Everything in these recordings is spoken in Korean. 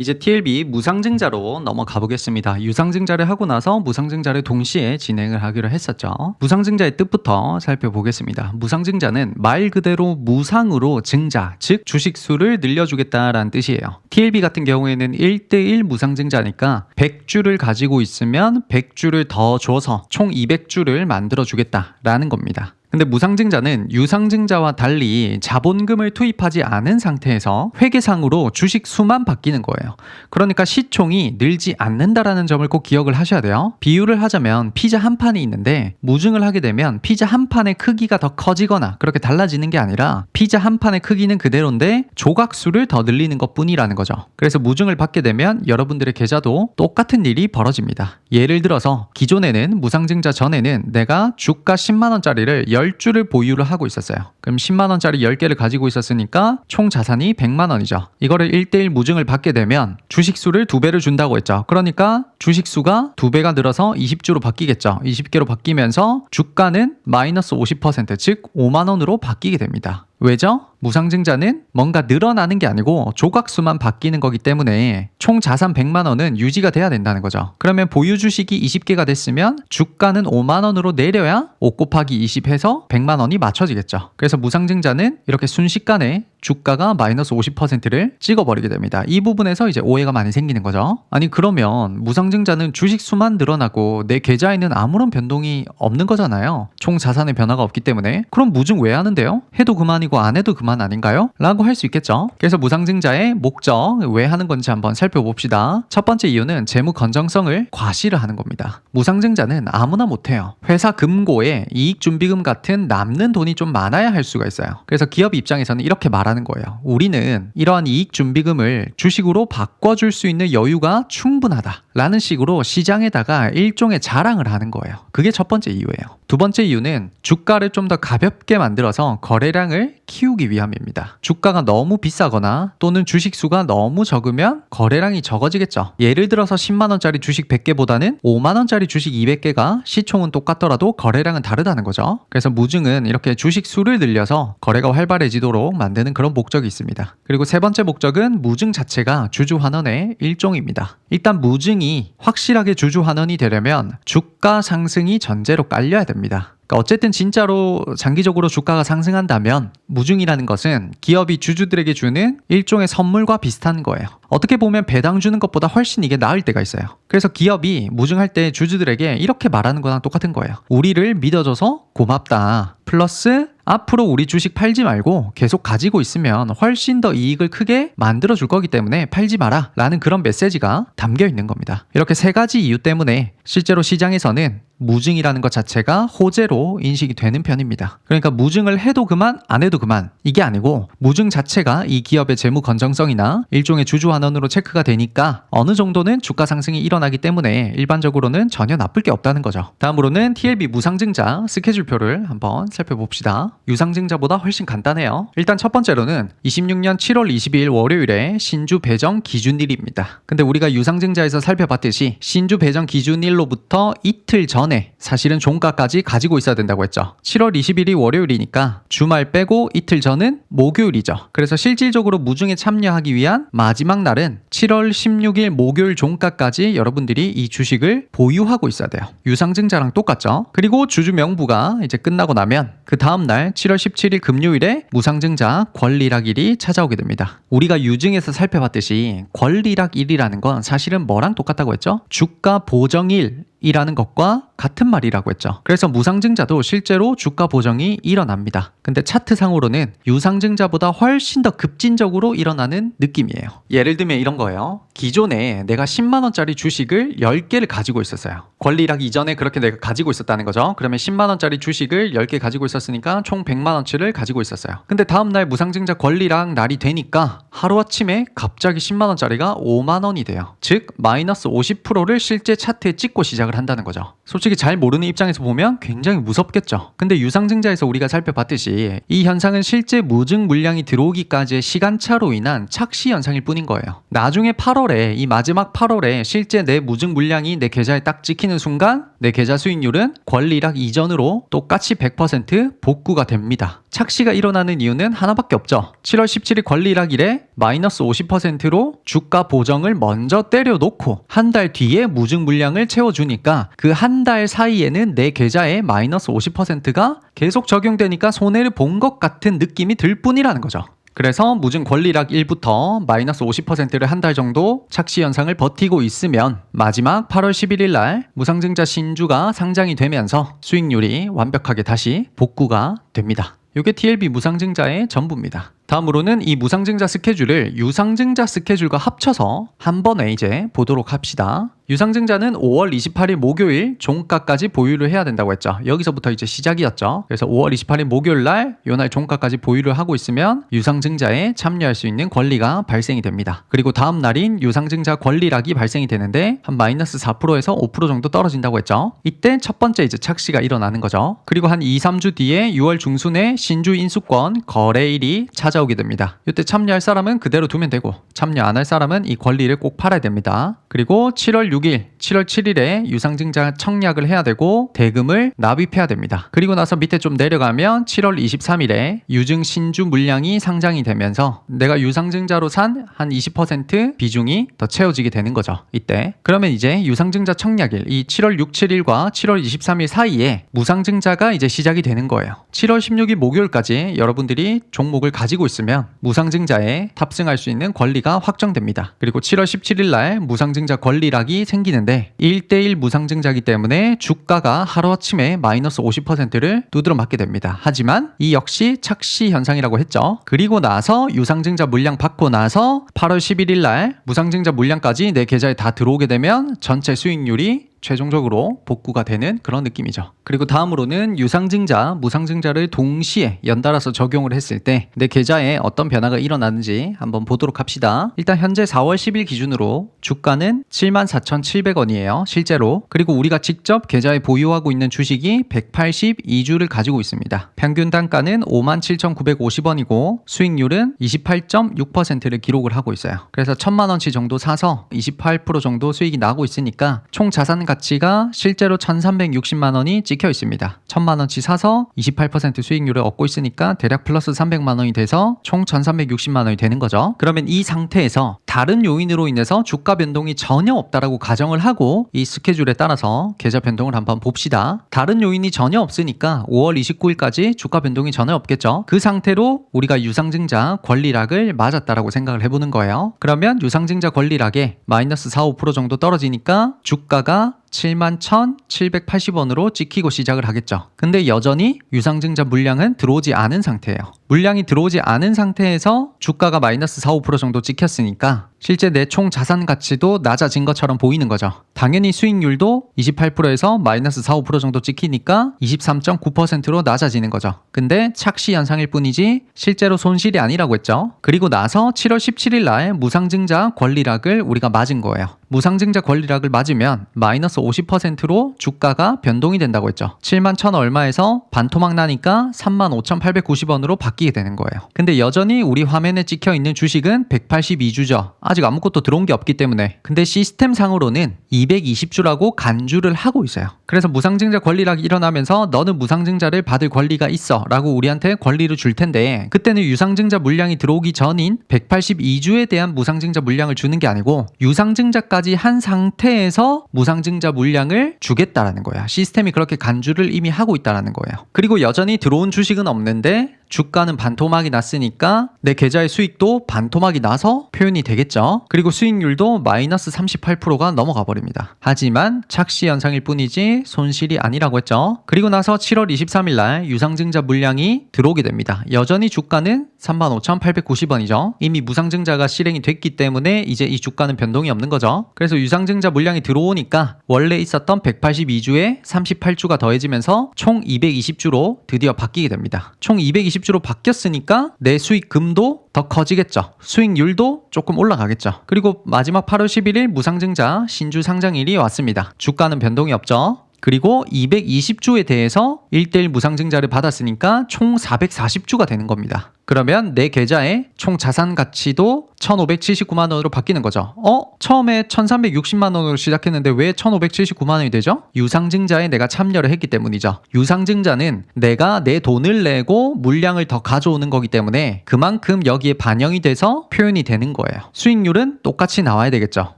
이제 TLB 무상증자로 넘어가 보겠습니다. 유상증자를 하고 나서 무상증자를 동시에 진행을 하기로 했었죠. 무상증자의 뜻부터 살펴보겠습니다. 무상증자는 말 그대로 무상으로 증자, 즉 주식수를 늘려주겠다라는 뜻이에요. TLB 같은 경우에는 1대1 무상증자니까 100주를 가지고 있으면 100주를 더 줘서 총 200주를 만들어주겠다라는 겁니다. 근데 무상증자는 유상증자와 달리 자본금을 투입하지 않은 상태에서 회계상으로 주식 수만 바뀌는 거예요. 그러니까 시총이 늘지 않는다라는 점을 꼭 기억을 하셔야 돼요. 비유를 하자면 피자 한 판이 있는데 무증을 하게 되면 피자 한 판의 크기가 더 커지거나 그렇게 달라지는 게 아니라 피자 한 판의 크기는 그대로인데 조각수를 더 늘리는 것뿐이라는 거죠. 그래서 무증을 받게 되면 여러분들의 계좌도 똑같은 일이 벌어집니다. 예를 들어서 기존에는 무상증자 전에는 내가 주가 10만 원짜리를 10주를 보유를 하고 있었어요. 그럼 10만 원짜리 10개를 가지고 있었으니까 총 자산이 100만 원이죠. 이거를 1대1 무증을 받게 되면 주식수를 2배를 준다고 했죠. 그러니까 주식수가 2배가 늘어서 20주로 바뀌겠죠. 20개로 바뀌면서 주가는 마이너스 50%, 즉 5만 원으로 바뀌게 됩니다. 왜죠? 무상증자는 뭔가 늘어나는 게 아니고 조각수만 바뀌는 거기 때문에 총 자산 100만 원은 유지가 돼야 된다는 거죠. 그러면 보유 주식이 20개가 됐으면 주가는 5만 원으로 내려야 5 곱하기 20 해서 100만 원이 맞춰지겠죠. 그래서 무상증자는 이렇게 순식간에 주가가 마이너스 50%를 찍어버리게 됩니다. 이 부분에서 이제 오해가 많이 생기는 거죠. 아니 그러면 무상증자는 주식수만 늘어나고 내 계좌에는 아무런 변동이 없는 거잖아요. 총 자산의 변화가 없기 때문에. 그럼 무증 왜 하는데요? 해도 그만이고 안 해도 그만 아닌가요? 라고 할 수 있겠죠. 그래서 무상증자의 목적, 왜 하는 건지 한번 살펴봅시다. 첫 번째 이유는 재무 건전성을 과시를 하는 겁니다. 무상증자는 아무나 못해요. 회사 금고에 이익준비금 같은 남는 돈이 좀 많아야 할 수가 있어요. 그래서 기업 입장에서는 이렇게 말하는 거예요. 우리는 이러한 이익준비금을 주식으로 바꿔줄 수 있는 여유가 충분하다 라는 식으로 시장에다가 일종의 자랑을 하는 거예요. 그게 첫 번째 이유예요. 두 번째 이유는 주가를 좀 더 가볍게 만들어서 거래량을 키우기 위함입니다. 주가가 너무 비싸거나 또는 주식수가 너무 적으면 거래량이 적어지겠죠. 예를 들어서 10만원짜리 주식 100개보다는 5만원짜리 주식 200개가 시총은 똑같더라도 거래량은 다르다는 거죠. 그래서 무증은 이렇게 주식수를 늘려서 거래가 활발해지도록 만드는 그런 목적이 있습니다. 그리고 세 번째 목적은 무증 자체가 주주환원의 일종입니다. 일단 무증이 확실하게 주주환원이 되려면 주가 상승이 전제로 깔려야 됩니다. 어쨌든 진짜로 장기적으로 주가가 상승한다면 무증이라는 것은 기업이 주주들에게 주는 일종의 선물과 비슷한 거예요. 어떻게 보면 배당 주는 것보다 훨씬 이게 나을 때가 있어요. 그래서 기업이 무증할 때 주주들에게 이렇게 말하는 거랑 똑같은 거예요. 우리를 믿어줘서 고맙다. 플러스 앞으로 우리 주식 팔지 말고 계속 가지고 있으면 훨씬 더 이익을 크게 만들어줄 거기 때문에 팔지 마라 라는 그런 메시지가 담겨 있는 겁니다. 이렇게 세 가지 이유 때문에 실제로 시장에서는 무증이라는 것 자체가 호재로 인식이 되는 편입니다. 그러니까 무증을 해도 그만 안 해도 그만 이게 아니고 무증 자체가 이 기업의 재무 건전성이나 일종의 주주환원으로 체크가 되니까 어느 정도는 주가 상승이 일어나기 때문에 일반적으로는 전혀 나쁠 게 없다는 거죠. 다음으로는 TLB 무상증자 스케줄표를 한번 살펴봅시다. 유상증자보다 훨씬 간단해요. 일단 첫 번째로는 26년 7월 22일 월요일에 신주 배정 기준일입니다. 근데 우리가 유상증자에서 살펴봤듯이 신주 배정 기준일로부터 이틀 전에 사실은 종가까지 가지고 있어야 된다고 했죠. 7월 20일이 월요일이니까 주말 빼고 이틀 전은 목요일이죠. 그래서 실질적으로 무증에 참여하기 위한 마지막 날은 7월 16일 목요일 종가까지 여러분들이 이 주식을 보유하고 있어야 돼요. 유상증자랑 똑같죠. 그리고 주주 명부가 이제 끝나고 나면 그 다음날 7월 17일 금요일에 무상증자 권리락일이 찾아오게 됩니다. 우리가 유증에서 살펴봤듯이 권리락일이라는 건 사실은 뭐랑 똑같다고 했죠? 주가 보정일 이라는 것과 같은 말이라고 했죠. 그래서 무상증자도 실제로 주가 보정이 일어납니다. 근데 차트상으로는 유상증자보다 훨씬 더 급진적으로 일어나는 느낌이에요. 예를 들면 이런 거예요. 기존에 내가 10만원짜리 주식을 10개를 가지고 있었어요. 권리락 이전에 그렇게 내가 가지고 있었다는 거죠. 그러면 10만원짜리 주식을 10개 가지고 있었으니까 총 100만원치를 가지고 있었어요. 근데 다음날 무상증자 권리락 날이 되니까 하루아침에 갑자기 10만원짜리가 5만원이 돼요. 즉 마이너스 50%를 실제 차트에 찍고 시작을 한다는 거죠. 솔직히 잘 모르는 입장에서 보면 굉장히 무섭겠죠. 근데 유상증자에서 우리가 살펴봤듯이 이 현상은 실제 무증 물량이 들어오기까지의 시간차로 인한 착시 현상일 뿐인 거예요. 나중에 8월에 이 마지막 8월에 실제 내 무증 물량이 내 계좌에 딱 찍히는 순간 내 계좌 수익률은 권리락 이전으로 똑같이 100% 복구가 됩니다. 착시가 일어나는 이유는 하나밖에 없죠. 7월 17일 권리락일에 마이너스 50%로 주가 보정을 먼저 때려놓고 한 달 뒤에 무증 물량을 채워주니까 그 한 달 사이에는 내 계좌에 마이너스 50%가 계속 적용되니까 손해를 본 것 같은 느낌이 들 뿐이라는 거죠. 그래서 무증 권리락일부터 마이너스 50%를 한 달 정도 착시 현상을 버티고 있으면 마지막 8월 11일 날 무상증자 신주가 상장이 되면서 수익률이 완벽하게 다시 복구가 됩니다. 이게 TLB 무상증자의 전부입니다. 다음으로는 이 무상증자 스케줄을 유상증자 스케줄과 합쳐서 한 번에 이제 보도록 합시다. 유상증자는 5월 28일 목요일 종가까지 보유를 해야 된다고 했죠. 여기서부터 이제 시작이었죠. 그래서 5월 28일 목요일 날 요날 종가까지 보유를 하고 있으면 유상증자에 참여할 수 있는 권리가 발생이 됩니다. 그리고 다음 날인 유상증자 권리락이 발생이 되는데 한 마이너스 4%에서 5% 정도 떨어진다고 했죠. 이때 첫 번째 이제 착시가 일어나는 거죠. 그리고 한 2, 3주 뒤에 6월 중순에 신주 인수권 거래일이 찾아오게 됩니다. 이때 참여할 사람은 그대로 두면 되고 참여 안 할 사람은 이 권리를 꼭 팔아야 됩니다. 그리고 7월 6일, 7월 7일에 유상증자 청약을 해야 되고 대금을 납입해야 됩니다. 그리고 나서 밑에 좀 내려가면 7월 23일에 유증 신주 물량이 상장이 되면서 내가 유상증자로 산 한 20% 비중이 더 채워지게 되는 거죠. 이때. 그러면 이제 유상증자 청약일, 이 7월 6, 7일과 7월 23일 사이에 무상증자가 이제 시작이 되는 거예요. 7월 16일 목요일까지 여러분들이 종목을 가지고 있으면 무상증자에 탑승할 수 있는 권리가 확정됩니다. 그리고 7월 17일 날 무상증자 권리락이 생기는데 1대1 무상증자이기 때문에 주가가 하루아침에 마이너스 50%를 두드러 맞게 됩니다. 하지만 이 역시 착시 현상이라고 했죠. 그리고 나서 유상증자 물량 받고 나서 8월 11일 날 무상증자 물량까지 내 계좌에 다 들어오게 되면 전체 수익률이 최종적으로 복구가 되는 그런 느낌이죠. 그리고 다음으로는 유상증자, 무상증자를 동시에 연달아서 적용을 했을 때 내 계좌에 어떤 변화가 일어나는지 한번 보도록 합시다. 일단 현재 4월 10일 기준으로 주가는 74,700원이에요. 실제로. 그리고 우리가 직접 계좌에 보유하고 있는 주식이 182주를 가지고 있습니다. 평균 단가는 57,950원이고 수익률은 28.6%를 기록을 하고 있어요. 그래서 1,000만원치 정도 사서 28% 정도 수익이 나고 있으니까 총 자산 가치가 실제로 1,360만 원이 찍혀 있습니다. 1,000만 원치 사서 28% 수익률을 얻고 있으니까 대략 플러스 300만 원이 돼서 총 1,360만 원이 되는 거죠. 그러면 이 상태에서 다른 요인으로 인해서 주가 변동이 전혀 없다라고 가정을 하고 이 스케줄에 따라서 계좌 변동을 한번 봅시다. 다른 요인이 전혀 없으니까 5월 29일까지 주가 변동이 전혀 없겠죠. 그 상태로 우리가 유상증자 권리락을 맞았다라고 생각을 해보는 거예요. 그러면 유상증자 권리락에 마이너스 4, 5% 정도 떨어지니까 주가가 71,780원으로 찍히고 시작을 하겠죠. 근데 여전히 유상증자 물량은 들어오지 않은 상태예요. 물량이 들어오지 않은 상태에서 주가가 마이너스 4, 5% 정도 찍혔으니까 실제 내 총 자산 가치도 낮아진 것처럼 보이는 거죠. 당연히 수익률도 28%에서 마이너스 4, 5% 정도 찍히니까 23.9%로 낮아지는 거죠. 근데 착시 현상일 뿐이지 실제로 손실이 아니라고 했죠. 그리고 나서 7월 17일 날 무상증자 권리락을 우리가 맞은 거예요. 무상증자 권리락을 맞으면 마이너스 50%로 주가가 변동이 된다고 했죠. 71,000 얼마에서 반토막 나니까 35,890원으로 바뀌게 되는 거예요. 근데 여전히 우리 화면에 찍혀 있는 주식은 182주죠. 아직 아무것도 들어온 게 없기 때문에. 근데 시스템상으로는 220주라고 간주를 하고 있어요. 그래서 무상증자 권리락이 일어나면서 너는 무상증자를 받을 권리가 있어 라고 우리한테 권리를 줄 텐데 그때는 유상증자 물량이 들어오기 전인 182주에 대한 무상증자 물량을 주는 게 아니고 유상증자까지 한 상태에서 무상증자 물량을 주겠다라는 거야. 시스템이 그렇게 간주를 이미 하고 있다라는 거예요. 그리고 여전히 들어온 주식은 없는데 주가는 반토막이 났으니까 내 계좌의 수익도 반토막이 나서 표현이 되겠죠. 그리고 수익률도 마이너스 38%가 넘어가 버립니다. 하지만 착시 현상일 뿐이지 손실이 아니라고 했죠. 그리고 나서 7월 23일 날 유상증자 물량이 들어오게 됩니다. 여전히 주가는 35,890원이죠. 이미 무상증자가 실행이 됐기 때문에 이제 이 주가는 변동이 없는 거죠. 그래서 유상증자 물량이 들어오니까 원래 있었던 182주에 38주가 더해지면서 총 220주로 드디어 바뀌게 됩니다. 총 220주로 바뀌었으니까 내 수익금도 더 커지겠죠. 수익률도 조금 올라가겠죠. 그리고 마지막 8월 11일 무상증자 신주 상장일이 왔습니다. 주가는 변동이 없죠. 그리고 220주에 대해서 1대1 무상증자를 받았으니까 총 440주가 되는 겁니다. 그러면 내 계좌의 총 자산 가치도 1,579만 원으로 바뀌는 거죠. 처음에 1,360만 원으로 시작했는데 왜 1,579만 원이 되죠? 유상증자에 내가 참여를 했기 때문이죠. 유상증자는 내가 내 돈을 내고 물량을 더 가져오는 거기 때문에 그만큼 여기에 반영이 돼서 표현이 되는 거예요. 수익률은 똑같이 나와야 되겠죠.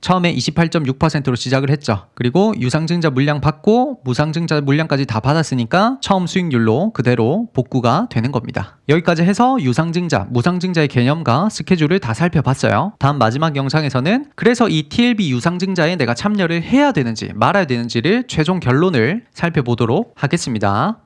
처음에 28.6%로 시작을 했죠. 그리고 유상증자 물량 받고 무상증자 물량까지 다 받았으니까 처음 수익률로 그대로 복구가 되는 겁니다. 여기까지 해서 유상증자, 무상증자의 개념과 스케줄을 다 살펴봤어요. 다음 마지막 영상에서는 그래서 이 TLB 유상증자에 내가 참여를 해야 되는지 말아야 되는지를 최종 결론을 살펴보도록 하겠습니다.